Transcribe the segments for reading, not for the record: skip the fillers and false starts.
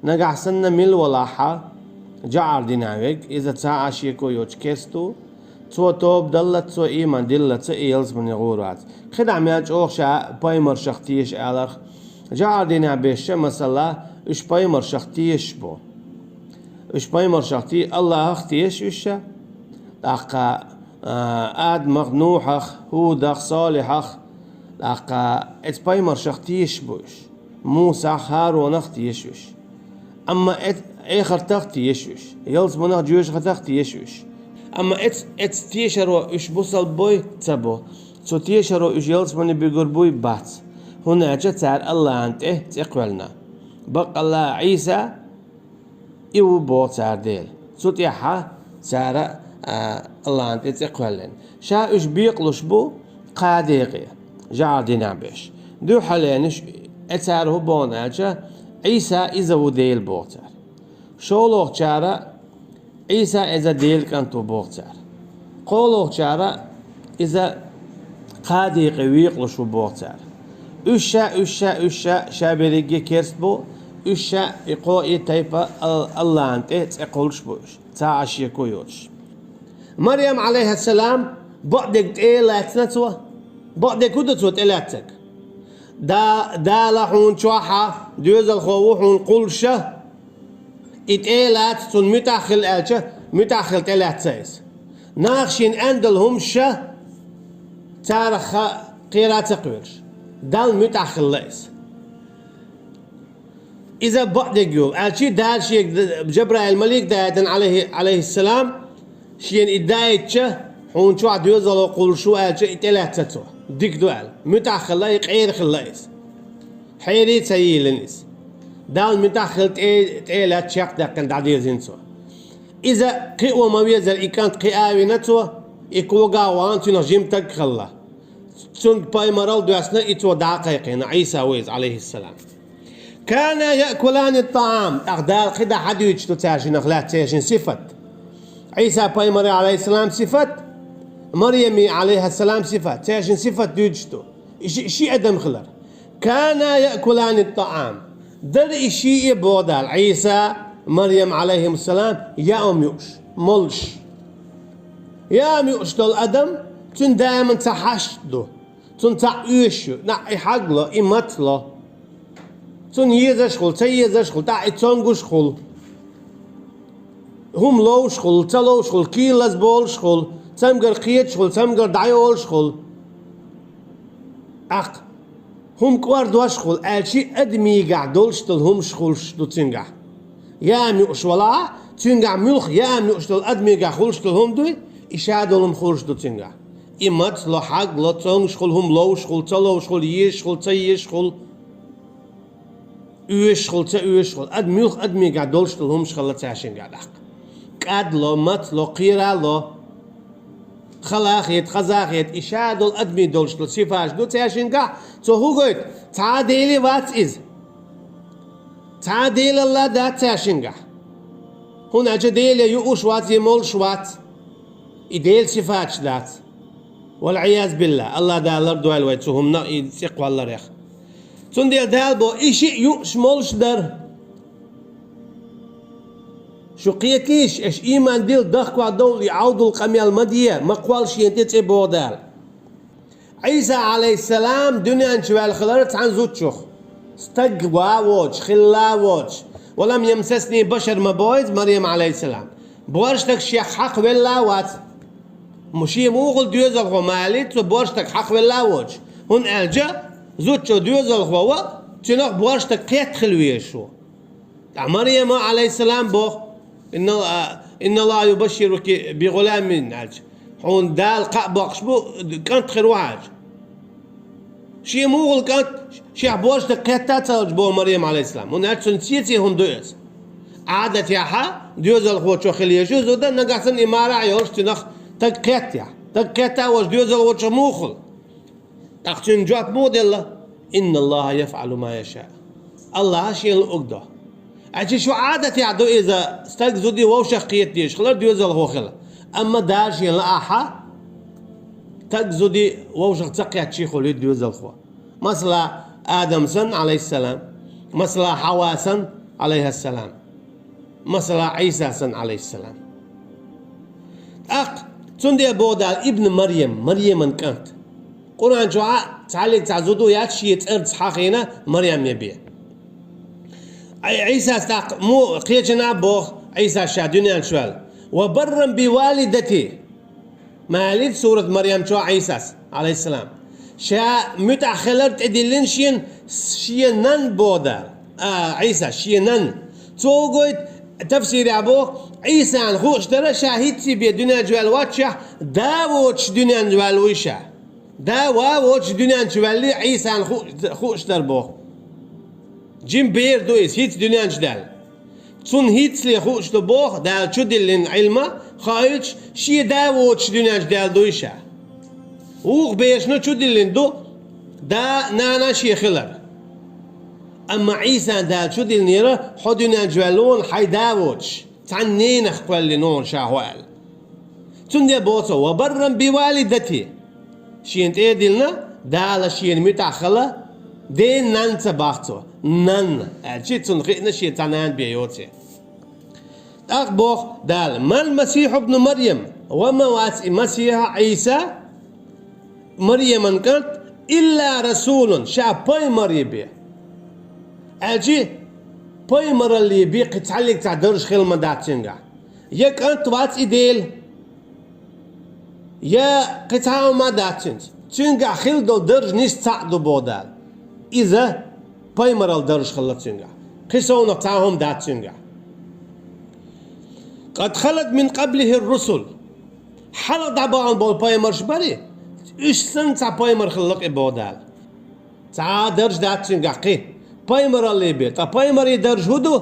نجح سنة ميل ولاحة جعر ديناميك إذا تسعى شيكو يوشكستو تو توب دلت تو إيمان دلت إيلز من يغورات خدع مياج أوخشا بايمر شختيش ألخ جعر ديناميش مثلا إش بايمر شختيش بو إش بايمر شختي الله اختيش إشا لقى آد مغنوحخ هودخ صالحخ لقى إتس بايمر شختيش بوش موسى هارون اختيشوش أما آخر تختي يشوش يلز منها جوش تختي يشوش أما اتس تيشرو إش بوصل بوي تبو تو تيشرو إش يلز مني بيقربوي بات هنا جتار الله أنت تقبلنا بق الله عيسى إيو بو تار ديل تو تيحا تار الله أنت تقبلن شا إش بيقلش بو قاديقي جعل دينابيش دو حالينش اتاره بوناجا عيسى إذا وديل بوتر شولوخ جارا عيسى إذا ديل كانتو بوتر قولوخ جارا إذا قادي قويق لشو بوتر أشا شابريجي كيرسبو أشا إقوئي تايبا الله أنت تقولش بوش تعاش يكويوش مريم عليه السلام بعدك تقيلاتنا توا بعدك ودتوا تقيلاتك دا لحون شوحة دوزل خووحون قلشة اتقالات تون متاخل الجة متاخل تلات سايس ناخشين اندلهم شه تارخ قيرات قويرش دال متاخل ليس إذا بعدك يوم الشي دال شيك جبرائيل الملك دايتن عليه السلام شين ادايتشه حون شوح دوزل قلشو الجة اتقالات تتوه ديك دوال متاخل لا يقير خلاص حيري تسيلنس دال متاخل تيلا تشيق دقن دعدير زينسو إذا قيو ما بيزل إكانت قياوي نتو إكو قاوان تنجيم تك خلا تنج باي مرال دواسنا إتو دقيقين عيسى ويز عليه السلام كان يأكلان الطعام أغدال قدا حد يجتو تاجين أخلات تاجين صفت عيسى باي مرال عليه السلام صفت مريم عليها السلام صفة تاجن صفة دوجتو شيء أدم خلر كان يأكلان الطعام در شيء بودال عيسى مريم عليهم السلام يا يوش ملش يا يوش دول أدم تن دائما تحشدو تن تعيشو نعي حقله إمتله تن يزشخل تيزشخل تعي تنقشخل هم لوشخل تلوشخل كيلز بولشخل تمجر قيت شغل تمجر دعيول شغل هم كوار دوا شغل الشي ادمي قاعدولش هم شغل شدو تنجح يا ميوش ولا تنجح ملخ يا ميوش دول ادمي قاعدولش هم دوي اشادولم خولش دو تنجح إمت لو حق لو تنج شغل هم لو شغل تلو شغل يش شغل تي شغل يش شغل تي يش شغل ادمي ادمي قاعدولش هم شغل تعشين قاعد قاد لو مت لو قيرا لو خلاخيت خزاخيت إشادول أدمي دولش دول سيفاش دو تياشينكا تو هو قلت تعاديلي وات إز تعاديل الله دا تياشينكا هنا جديل يؤوش وات يمولش وات إديل سيفاش دات والعياذ بالله الله دا لردو الويت سوهم نا يسيقوا الله ريخ تنديل دالبو إشي يؤش مولش در شو قيتيش ايش ايمان ديل دخوا دول يعودوا القمية المدية ما قوالش ينتهي بودال عيسى عليه السلام دنيا انشوال خلرت عن زوتشوخ استقوا ووج خلا ووج ولم يمسسني بشر مبويز مريم عليه السلام بورشتك شيخ حق ولا وات مشي موغل دوزل غماليت بورشتك حق ولا ووج هون الجا زوتشو دوزل غوا تنق بورشتك قيت خلويشو مريم عليه السلام بو إن الله يبشرك بغلام من عج حون دال قبقش بو كانت خير واحد شيء موغل كانت شيء بوش تقطع تلج بو مريم عليه السلام ونعرف نسيتي هم دوس عادت ياها دوز الخوة شو خليه شو زودا نقصن إمارة يورش تنخ تقطع وش دوز الخوة شو موخل تختن جات موديل إن الله يفعل ما يشاء الله شيء الأقدر أشي شو عادة يعدو إذا استجزوا دي ووشخ قيت ديش خلر ديوزل هو خلا أما داش يلاحا تجزوا دي ووشخ تقيت شي خلي ديوزل هو مثلا آدم سن عليه السلام مثلا حواء سن عليه السلام مثلا عيسى سن عليه السلام تندي بودال ابن مريم من كانت قرآن جوا تعلق تعزودو ياتشي ترد حقينا مريم يبي عيسى استاق مو قيجنا بو عيسى شادوني شوال وبرا بوالدتي مالد سورة مريم جوا عيسى عليه السلام شا متأخرت ادلين شينن بودال عيسى شينن توقيت تفسير أبو عيسى عن خوش ترى شاهدتي بدنيا جوال واتشة دا واتش دنيا جوال ويشة دا واتش دنيا جوال عيسى عن خوش تربو جيم بير دويس هيت دنيا جدال تون هيت لي خوش تبوخ دا شو دلين علمه خايش شي دا واتش دنيا جدال دويشة وغ بيشنو شو دلين دو دا نانا شي خلر أما عيسى دا شو دي النيرة حدنا جوالون حيداوتش تعنين أخوال نون شاهوال تندي بوتو وبرا بوالدتي شين تيدلنا دالا شين متأخلة دين نان تباختو نان أجي تنخينا شي تنان بيوتي أخبوخ دال ما المسيح ابن مريم وما وات مسيح عيسى مريم كانت إلا رسول شابي مريم أجي باي مرة اللي بيق تعلق تعدرش خيل مداتشنجا يك أنت وات إديل يا قطعة ما داتشنج تشنجا خيل دو درج نيش تعدو بودال إذا باي مرة الدرج خلتشنجا قصونا قطعهم داتشنجا قد خلت من قبله الرسل حلد عبان بول باي مرش بري إيش سن تاع باي مر خلق بودال تاع درج داتشنجا قي بايمر اللي بيت بايمر يدرج هدو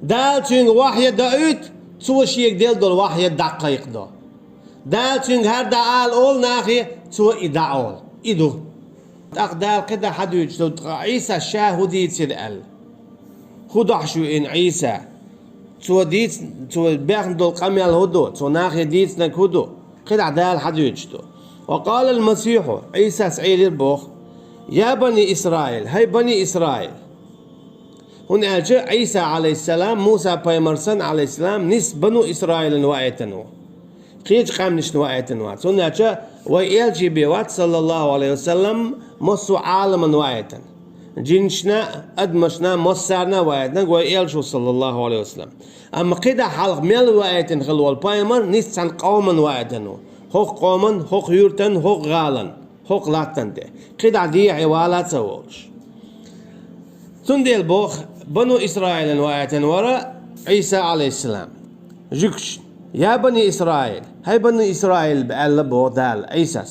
دال تشين واحد دايت تو شيك ديل دول واحد دقيق دو دال تشين هر دال اول ناخي تو اداول ايدو دال كده حد يجد عيسى شاهدي تسال خدو شو ان عيسى تو ديت تو بيخن دول قميل هدو تو ناخي ديت نك هدو كده دال حد يجدو وقال المسيح عيسى سعيد البوخ يا بني اسرائيل هاي بني اسرائيل هنا جاء عيسى عليه السلام موسى بايمرسن عليه السلام نس بنو إسرائيل نوعيتنو قيج قام نش نوعيتنوات هنا جاء ويل جي بيوات صلى الله عليه وسلم مصو عالم نوعيتن جنشنا أدمشنا مصارنا وعيتنا ويل شو صلى الله عليه وسلم أما قيدا حلق ميل وعيتن خلو البايمر نس عن قوما وعيتنو هوق قوما هوق يورتن هوق غالن هوق لاتن دي قيدا دي عوالات سوولش تنديل بوخ بنو إسرائيل وآية وراء عيسى عليه السلام جكش يا بني إسرائيل هاي بني إسرائيل بقال بو دال عيسى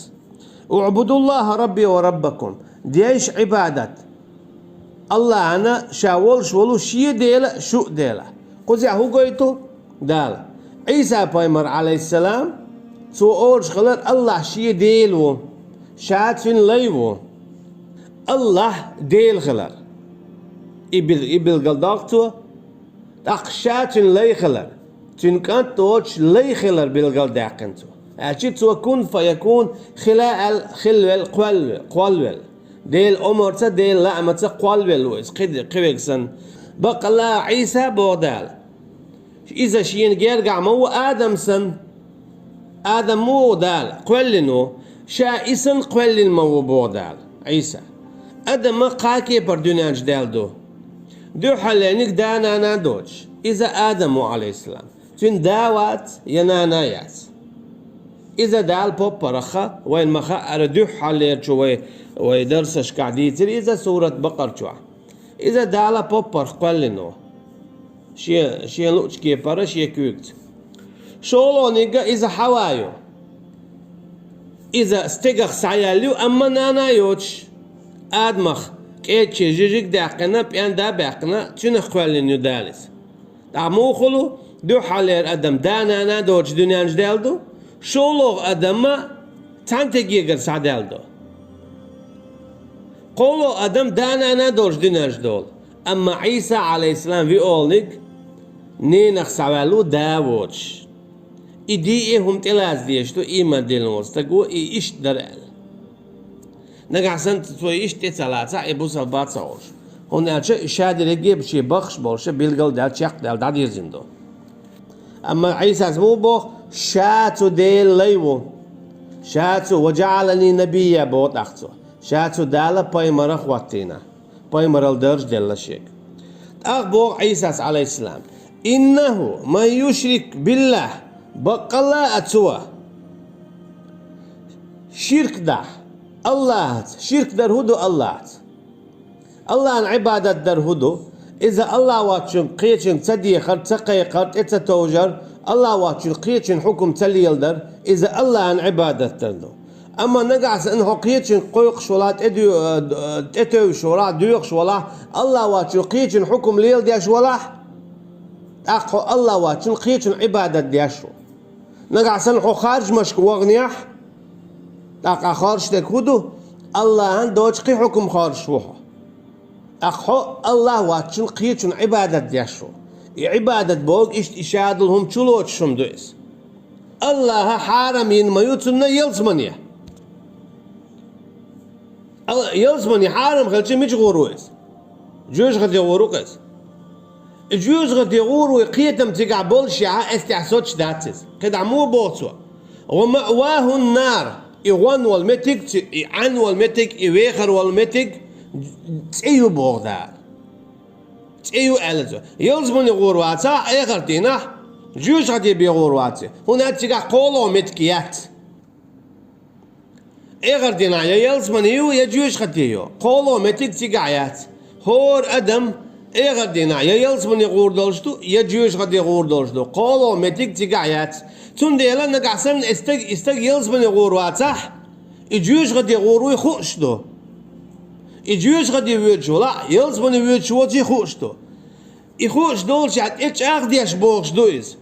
اعبدوا الله ربي وربكم ديش عبادة الله أنا شاول شولو شي ديلا شو ديلا قزع هو قيتو دال عيسى بايمر عليه السلام تو أورش خلر الله شي ديلو شاتفين ليو الله ديل خلر إبل قلداقتو أقشاتن لي خلر تنكنت توش لي خلر بالقلداقنتو أجيت وكون فيكون خلال قوالول ديل أمرتا ديل لأمتا قوالول ويس قويقسن بقى الله عيسى بودال إذا شين جيرقع مو آدم سن آدم مو دال قولنو شا إسن قولن مو بودال عيسى آدم ما قاكي بردنا جدال دو دو حلينك دانا نادوش إذا آدم عليه السلام تن داوات ينانايات إذا دال بوبرخا وين مخا أردو حليت شوي ويدرسش قاعديتر إذا سورة بقر شوي إذا دالا بوبرخ قلنو شي لوش كي برا شي كوكت شولو نيجا إذا حوايو إذا استيقظ سعياليو أما نانا يوتش آدمخ كيتش جيجيك داقنا بيان دا باقنا تنخ قوالين يدالس دعمو خلو دو حالير أدم دانا نا دوش دنيا جدالدو شولوغ أدم تانتقيقر سعدالدو قولو أدم دانا نا دوش دنيا جدول أما عيسى عليه السلام في أولنك نينخ سعوالو داوش إدي هم تلاز ديشتو إيمان ديلنوز تقو إيش درال نقع سنت توي إيش تتلاتا إبوس البات سعوش هون أشياء شاد رجيب شيء بخش بولش بيلقل ده شق ده دادير زندو أما عيسى اسمه بخ شاتو ديل ليو شاتو وجعلني نبيا بوت أختو شاتو دالا باي مرخ وقتنا باي مرال درج دل شيك أخبر عيسى عليه السلام إنه ما يشرك بالله بقلا أتوا شرك ده الله شرك در هدو الله عن عبادة در هدو إذا الله واتشن قيتشن تدي خرط تقي خرط اتتوجر الله واتشن قيتشن حكم تليل در إذا الله عن عبادة تردو أما نقعس إنه قيتشن قيق شولات اتو شورات دويق شولا الله واتشن قيتشن حكم ليل دياش ولا أخو الله واتشن قيتشن عبادة دياشو نقعس إنه خارج مشك وغنيح أخ خارج تكودو الله عن دوش قي حكم خارج وحو أخو الله واتشن قيتشن عبادة دياشو عبادة بوغ إشادلهم چلوش شمدويس الله حارمين ما يوتسن يلزمنيه يلزمني حارم خلشي مش غورويس جوش غدي غوروكس جوش غدي غورو قيتم تقع بولشعة استحسوتش داتس قد عمو بوتسوا ومأواه النار إيوان والمتك عن والمتك إيويخر والمتك تسيو بوغدار تسيو ألزو يلزمني غورواتها إيخر دينا جوش غدي بيغورواتي هنا تقع قولو متكيات إيغر دينا يا يلزمنيو يا جوش خديو قولو متك تقعيات هور أدم إيغر دينا يا يلزمني غور دولشتو يا جوش خدي غور دولشتو قولو متك تقعيات تون ديلا نقعسن استق يلزمني غور واتح إجوش خدي غوروي خوشتو إجوش خدي ويتشو لا يلزمني ويتشو تي خوشتو إخوش دولش عد إتش أخديش بوغش دويز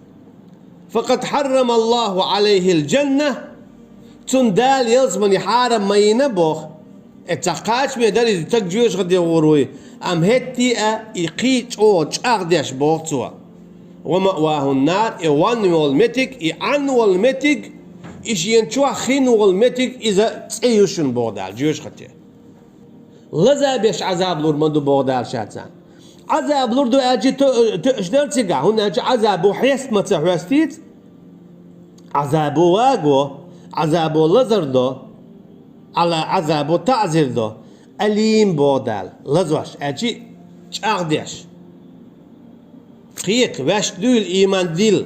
فقد حرم الله عليه الجنة تندال يلزمني حارم ما ينبوخ اتقاش ميداري تجوش غدي غوروي ام هتي يقيت او اغديش بوغتوا ومأواه النار ايوان والمتك ايان والمتك ايش ينشوا خين والمتك اذا تسيوشن بوغدال جوش خطي لذا بيش عذاب لور مندو بوغدال شاتسان عذاب لور دو اجي تشدل تقع هنا اجي عذاب وحيست ما تحوستيت عذاب واقو عذابو لزردو على عذابو تعزردو أليم بودال لزوش أجي شاغديش قيق واش دول إيمان ديل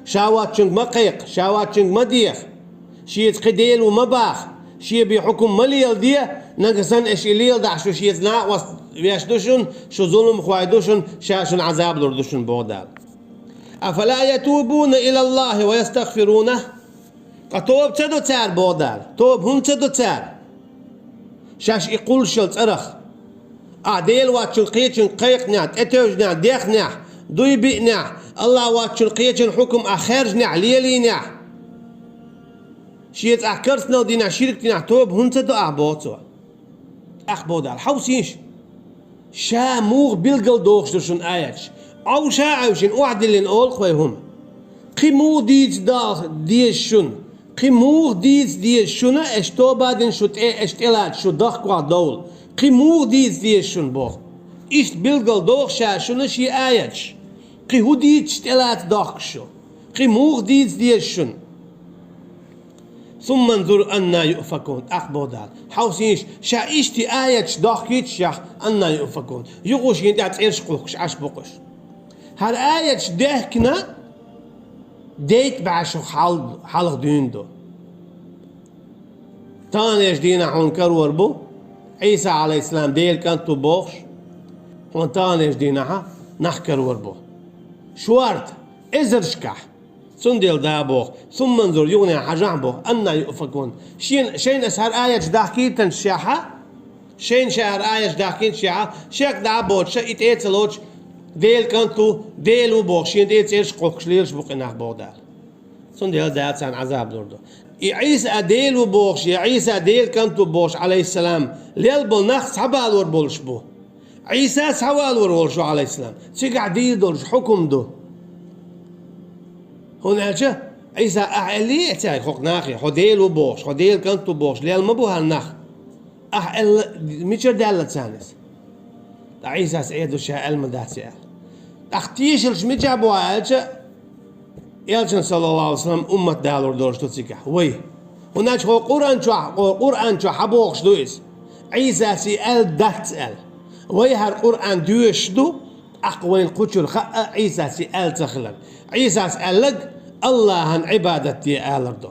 شاوات شنك ما قيق شاوات شنك ما ديخ شيت قديل وما باخ شي بحكم مليل ديه نقصن اش إليل دعشو شيت ناقوس واش دوشن شو ظلم خوايدوشن شاشن عذاب لردوشن بودال أفلا يتوبون إلى الله ويستغفرونه توب تدو تار بودال توب هم تدو تار شاش يقول شلت أرخ ديل واتشن قيتشن قيق نعت اتوج نعت ديخ نعت دوي بي نعت الله واتشن قيتشن حكم أخرج نعت ليلي نعت شيت أحكرتنا دينا شرك نعت توب هم تدو بوتو بودال حوسينش شا موغ بيلقل دوخش دوشن آياتش أو شا عوشن أعدلين أول خويهم قيمو ديج ديشن قيمور ديز شنا اشتو بعدين شو اشتلات شو ضخ دول قيمور ديز شن بو إيش بيلقل دوخ شنا شي آياتش قي هو ديز اشتلات ضخ شو قيمور ديز شن ثم انظر أنا يؤفكون بودال حوسينش شا إيشتي آياتش ضخيتش شا أنا يؤفكون يغوش يندعت إيش قلقش عش بقش هر آياتش دهكنا ديت بعشو حلق ديندو تانيش دينا حون كرور بو عيسى عليه السلام ديل كانتو بوخش هون تانيش دينا نحكر وربو شوارت ازرشكح سندل دابوخ ثم انظر يغني حجعبو أنا يؤفكون شين اسهر آية جداكين تنشيحة شين شهر آية جداكين شيحة شاك دابوت شايت ايتلوش ديل كانتو ديلو بوخ شين ديت ايش قوكش ليش بوق اناخ بودال سندل دات عن عذاب لوردو عيسى ديلو بوخش عيسى ديل كانتو بوش عليه السلام ليل بول نخس حبال ور بولش بو عيسى سوال ور بولشو عليه السلام تيقع ديل دولش حكم دو هنا عيسى أعلي تاي خوك ناخي خديل وبوش خديل كانتو بوش ليل ما بو هالنخ أحل ميشر دالة تانس عيسى سعيد وشاء المداسئ اختيش المجابوا يلشن صلى الله عليه وسلم أمة دالور دورش تسيكح وي هناك هو قرآن شو حبوخش دويس عيسى سيال داتسال وي هر قرآن دويش دو أقوين قتل خاء عيسى سيال تخلق عيسى سألك الله عن عبادتي آلردو